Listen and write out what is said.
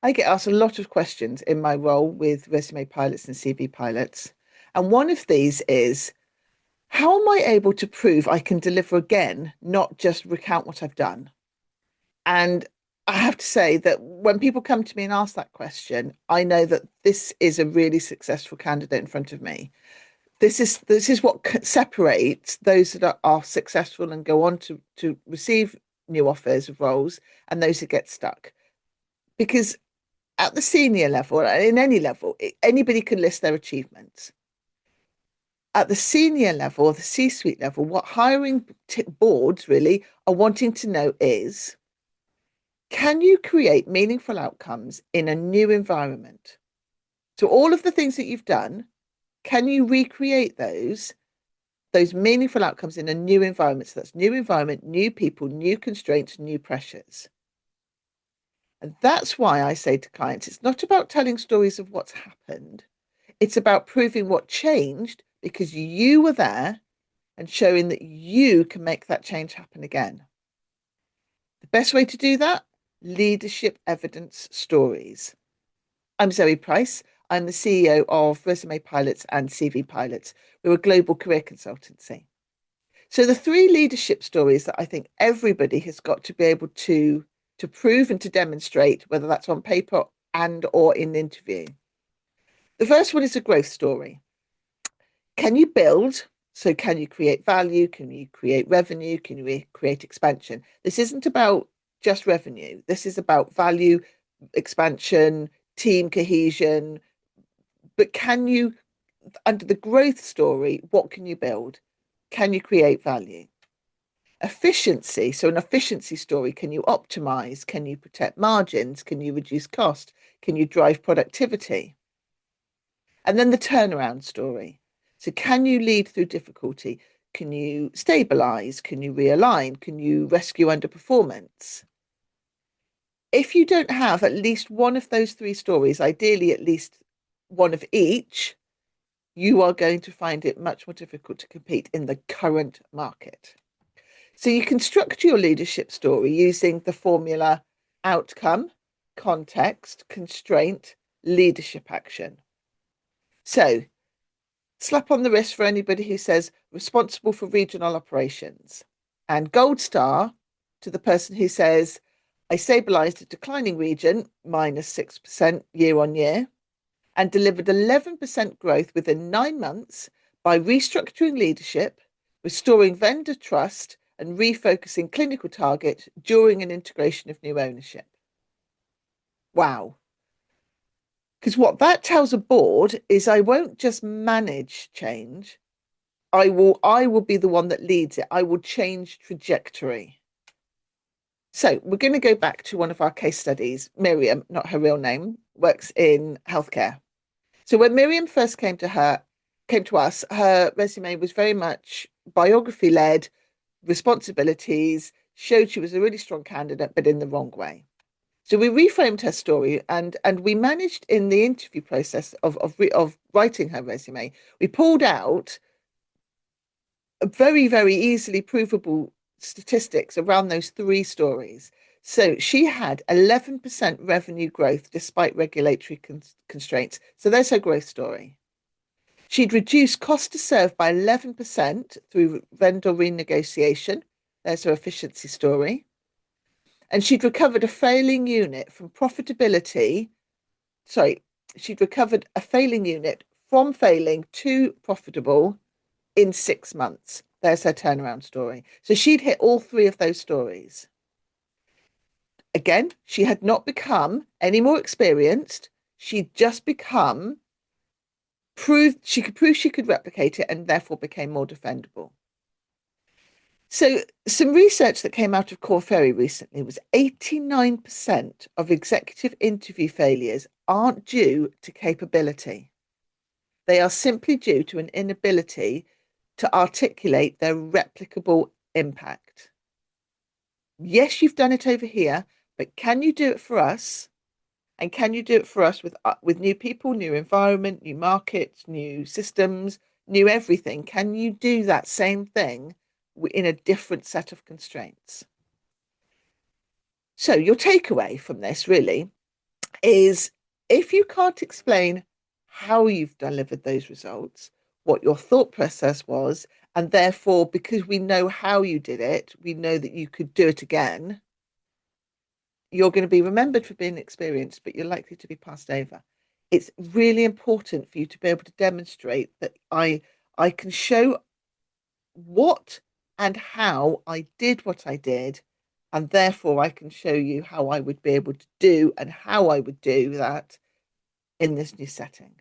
I get asked a lot of questions in my role with resume pilots and CV pilots. And one of these is, how am I able to prove I can deliver again, not just recount what I've done? And I have to say that when people come to me and ask that question, I know that this is a really successful candidate in front of me. This is what separates those that are successful and go on to receive new offers of roles and those that get stuck. Because at the senior level, in any level, anybody can list their achievements. At the senior level, or the C-suite level, what hiring boards really are wanting to know is, can you create meaningful outcomes in a new environment? So all of the things that you've done, can you recreate those meaningful outcomes in a new environment? So that's new environment, new people, new constraints, new pressures. And that's why I say to clients, it's not about telling stories of what's happened. It's about proving what changed because you were there and showing that you can make that change happen again. The best way to do that, leadership evidence stories. I'm Zoe Price. I'm the CEO of Resume Pilots and CV Pilots. We're a global career consultancy. So the three leadership stories that I think everybody has got to be able to prove and to demonstrate, whether that's on paper and or in the interview. The first one is a growth story. Can you build? So can you create value? Can you create revenue? Can you create expansion? This isn't about just revenue. This is about value, expansion, team cohesion. But can you, under the growth story, what can you build? Can you create value? Efficiency. So an efficiency story, can you optimize? Can you protect margins? Can you reduce cost? Can you drive productivity? And then the turnaround story. So can you lead through difficulty? Can you stabilize? Can you realign? Can you rescue underperformance? If you don't have at least one of those three stories, ideally at least one of each, you are going to find it much more difficult to compete in the current market. So you can structure your leadership story using the formula outcome, context, constraint, leadership action. So slap on the wrist for anybody who says responsible for regional operations, and gold star to the person who says, I stabilized a declining region, -6% year on year, and delivered 11% growth within 9 months by restructuring leadership, restoring vendor trust, and refocusing clinical targets during an integration of new ownership. Wow. Because what that tells a board is I won't just manage change. I will be the one that leads it. I will change trajectory. So we're going to go back to one of our case studies. Miriam, not her real name, works in healthcare. So when Miriam first came to us, her resume was very much biography led, responsibilities, showed she was a really strong candidate, but in the wrong way. So we reframed her story, and we managed in the interview process of writing her resume, we pulled out a very easily provable statistics around those three stories. So she had 11% revenue growth despite regulatory constraints. So there's her growth story. She'd reduced cost to serve by 11% through vendor renegotiation. There's her efficiency story. And she'd recovered a failing unit from profitability. Sorry, she'd recovered a failing unit from failing to profitable in 6 months. There's her turnaround story. So she'd hit all three of those stories. Again, she had not become any more experienced. She'd just become proved she could prove she could replicate it and therefore became more defendable. So some research that came out of Core Ferry recently was 89% of executive interview failures aren't due to capability. They are simply due to an inability to articulate their replicable impact. Yes, you've done it over here, but can you do it for us? And can you do it for us with new people, new environment, new markets, new systems, new everything? Can you do that same thing in a different set of constraints? So your takeaway from this really is if you can't explain how you've delivered those results, what your thought process was, and therefore, because we know how you did it, we know that you could do it again, you're going to be remembered for being experienced, but you're likely to be passed over. It's really important for you to be able to demonstrate that I can show what and how I did what I did, and therefore I can show you how I would be able to do and how I would do that in this new setting.